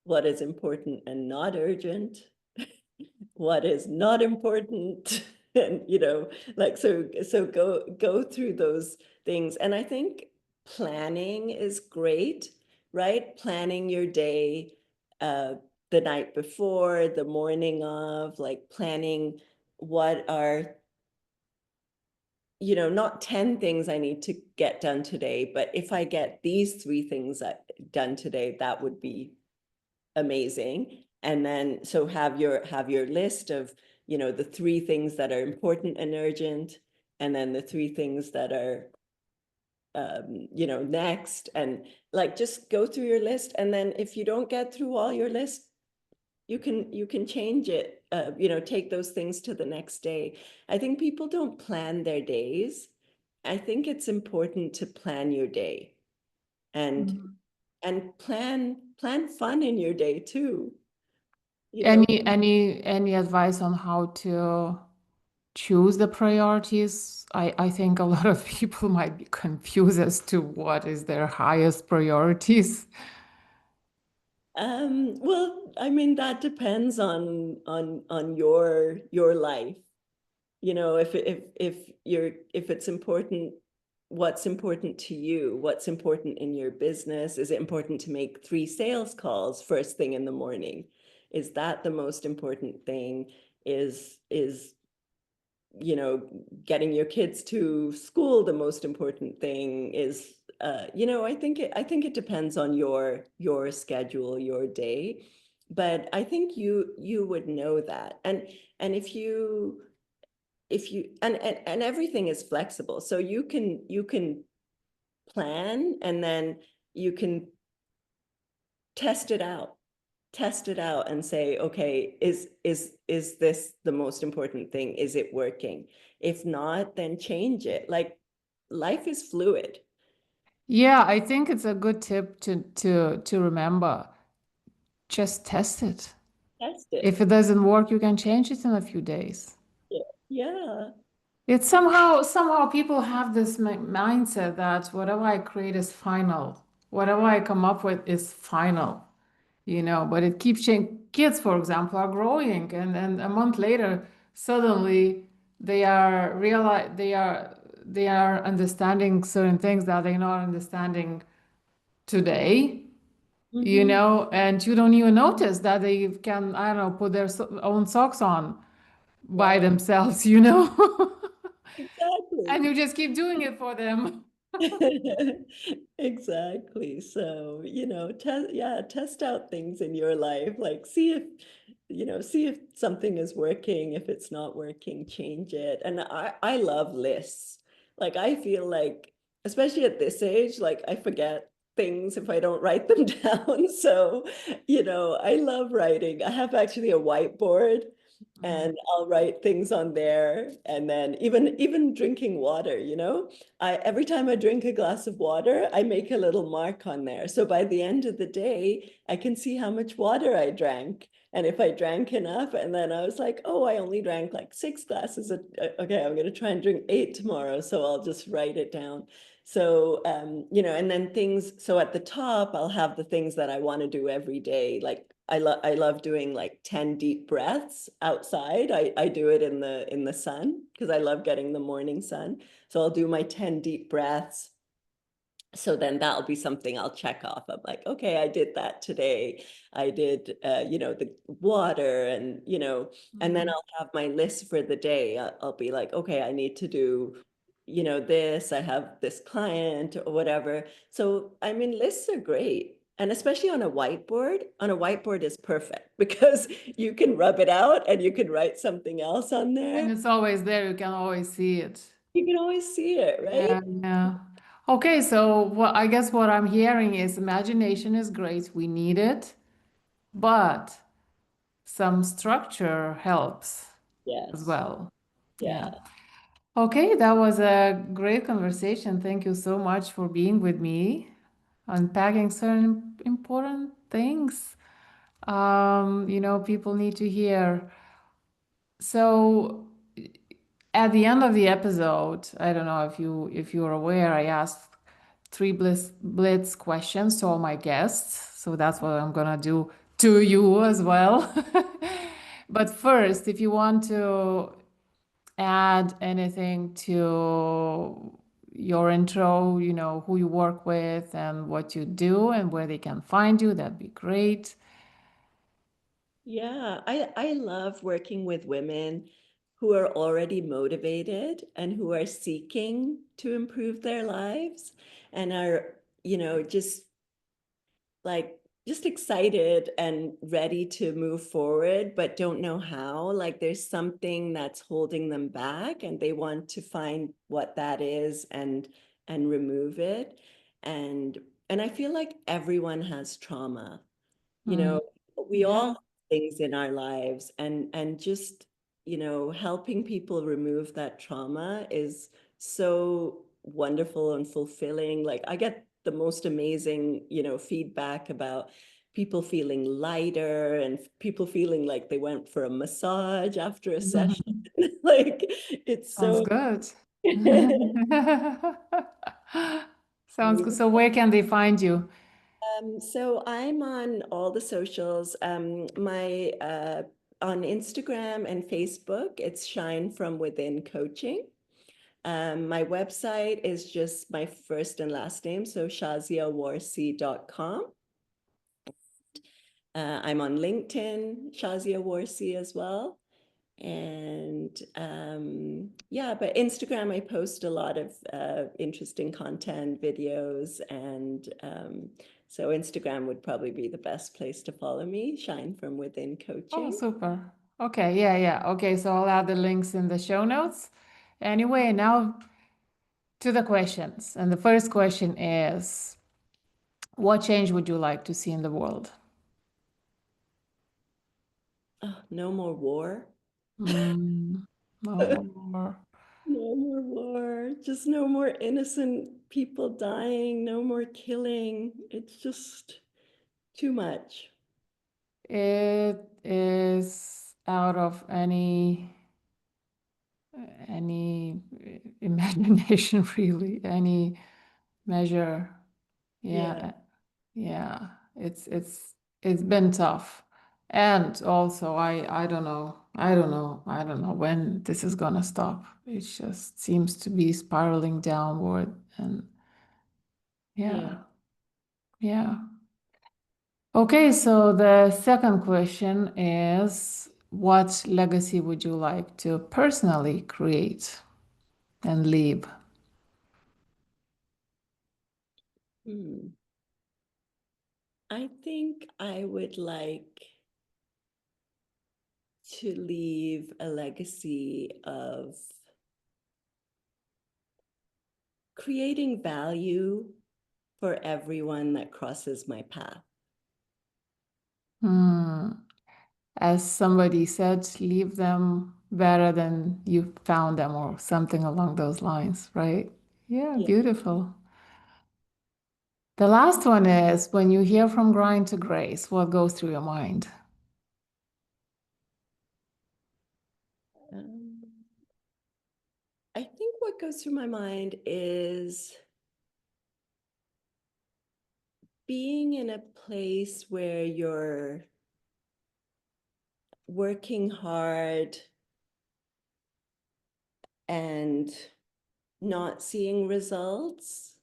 what is important and not urgent, what is not important, and like so go through those things. And I think planning is great, right? Planning your day, uh the night before, the morning of, like planning what are, not 10 things I need to get done today, but if I get these 3 things done today, that would be amazing. And then so have your list of, the 3 things that are important and urgent, and then the 3 things that are next, and like just go through your list. And then if you don't get through all your list, you can change it, take those things to the next day. I think people don't plan their days. I think it's important to plan your day, and Mhm. plan fun in your day too, you know. Any advice on how to choose the priorities? I think a lot of people might be confused as to what is their highest priorities. Well, I mean, that depends on your life. If it's important, what's important to you? What's important in your business? Is it important to make 3 sales calls first thing in the morning? Is that the most important thing? Is getting your kids to school the most important thing? Is I think it depends on your schedule, your day. But I think you would know that. And if you and everything is flexible, so you can plan, and then you can test it out and say, okay, is this the most important thing? Is it working? If not, then change it. Like, life is fluid. Yeah, I think it's a good tip to remember. Just test it. Test If it. it doesn't work, you can change it in a few days. Yeah. Yeah. It's somehow people have this mindset that whatever I create is final. Whatever I come up with is final, but it keeps changing. Kids, for example, are growing and a month later, suddenly they are understanding certain things that they're not understanding today, Hmm. and you don't even notice that they can, I don't know, put their own socks on by Right. themselves. Exactly. And you just keep doing it for them. Exactly. So, test out things in your life. Like, see if something is working. If it's not working, change it. And I love lists. Like, I feel like, especially at this age, like I forget things if I don't write them down. So, I love writing. I have actually a whiteboard, Mhm. and I'll write things on there. And then even drinking water, I every time I drink a glass of water, I make a little mark on there. So by the end of the day, I can see how much water I drank. And if I drank enough, and then I was like, oh, I only drank like 6 glasses. Okay, I'm going to try and drink 8 tomorrow. So I'll just write it down. So, and then so at the top, I'll have the things that I want to do every day. Like, I love doing like 10 deep breaths outside. I do it in the sun because I love getting the morning sun. So I'll do my 10 deep breaths. So then that'll be something I'll check off. I'm like, okay, I did that today. I did, the water, and then Mhm. I'll have my list for the day. I'll be like, okay, I need to do, this. I have this client or whatever. So, I mean, lists are great. And especially on a whiteboard. On a whiteboard is perfect because you can rub it out and you can write something else on And there. it's always there. You can always see it. You can always see it, right? Yeah, yeah. Okay, so I guess what I'm hearing is imagination is great. We need it, but some structure helps as Yes. well. Yeah. Yeah. Okay, that was a great conversation. Thank you so much for being with me, unpacking certain important things. People need to hear. So at the end of the episode, I don't know if you're aware, I asked three blitz questions to all my guests. So that's what I'm gonna do to you as well. But first, if you want to add anything to your intro, who you work with and what you do and where they can find you, that'd be great. Yeah, I love working with women who are already motivated and who are seeking to improve their lives and are, just like just excited and ready to move forward, but don't know how. Like there's something that's holding them back and they want to find what that is and remove it. And and I feel like everyone has trauma. You Mm, know, we all yeah. have things in our lives and just, helping people remove that trauma is so wonderful and fulfilling. Like I get the most amazing, feedback about people feeling lighter and people feeling like they went for a massage after a session. Like it's Sounds so good. Sounds good. So where can they find you? So I'm on all the socials. My on Instagram and Facebook, it's Shine From Within Coaching. My website is just my first and last name, so shaziawarsi.com. I'm on LinkedIn, Shazia Warsi as well. And yeah, but Instagram, I post a lot of interesting content, videos, and so Instagram would probably be the best place to follow me, Shine From Within Oh, Coaching. super. Okay, yeah, yeah. Okay, so I'll add the links in the show notes. Anyway, now to the questions. And the first question is, what change would you like to see in the world? Oh, no more war. Mm, no more. No more war. Just no more innocent people dying. No more killing. It's just too much. It is out of any imagination, really, any measure. Yeah. Yeah, yeah. It's been tough. And also I don't know when this is gonna stop. It just seems to be spiraling downward and Yeah. yeah, yeah. Okay, so the second question is, what legacy would you like to personally create and leave? Hmm. I think I would like to leave a legacy of creating value for everyone that crosses my path. Hmm. As somebody said, leave them better than you found them, or something along those lines, right? Yeah, Yeah. beautiful. The last one is, when you hear from grind to grace, what goes through your mind? Um, I think what goes through my mind is being in a place where you're working hard and not seeing results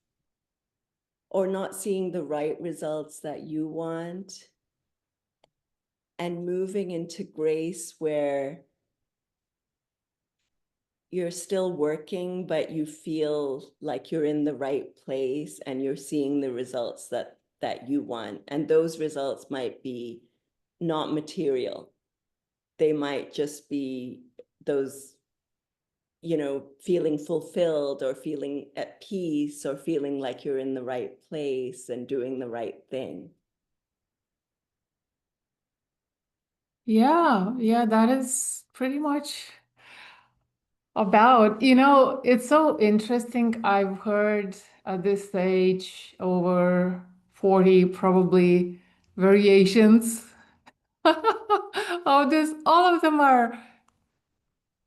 or not seeing the right results that you want and moving into grace where you're still working, but you feel like you're in the right place and you're seeing the results that you want. And those results might be not material. They might just be those, feeling fulfilled or feeling at peace or feeling like you're in the right place and doing the right thing. Yeah, yeah, that is pretty much About, it's so interesting. I've heard at this stage over 40 probably variations of this. All of them are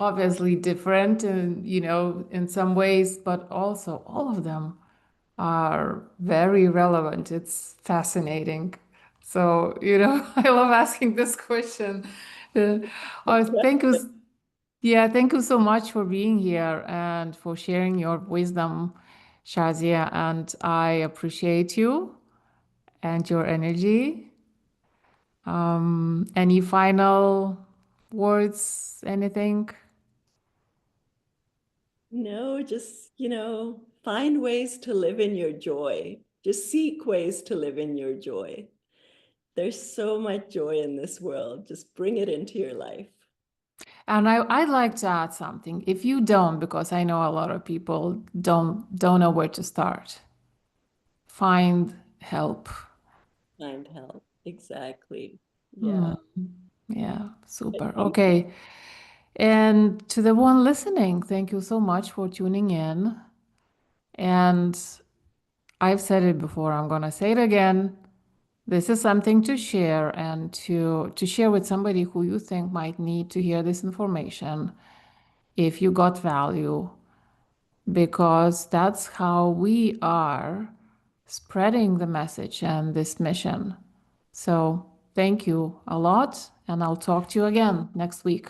obviously different and, in some ways, but also all of them are very relevant. It's fascinating. So, I love asking this question. Uh, thank you. Yeah, thank you so much for being here and for sharing your wisdom, Shazia. And I appreciate you and your energy. Any final words, anything? No, just, find ways to live in your joy. Just seek ways to live in your joy. There's so much joy in this world. Just bring it into your life. And I'd like to add something. If you don't, because I know a lot of people don't know where to start, find help. Find help. Exactly. Hmm. Yeah. Yeah, But super. thank you. Okay. And to the one listening, thank you so much for tuning in. And I've said it before, I'm gonna say it again. This is something to share and to share with somebody who you think might need to hear this information if you got value, because that's how we are spreading the message and this mission. So thank you a lot, and I'll talk to you again next week.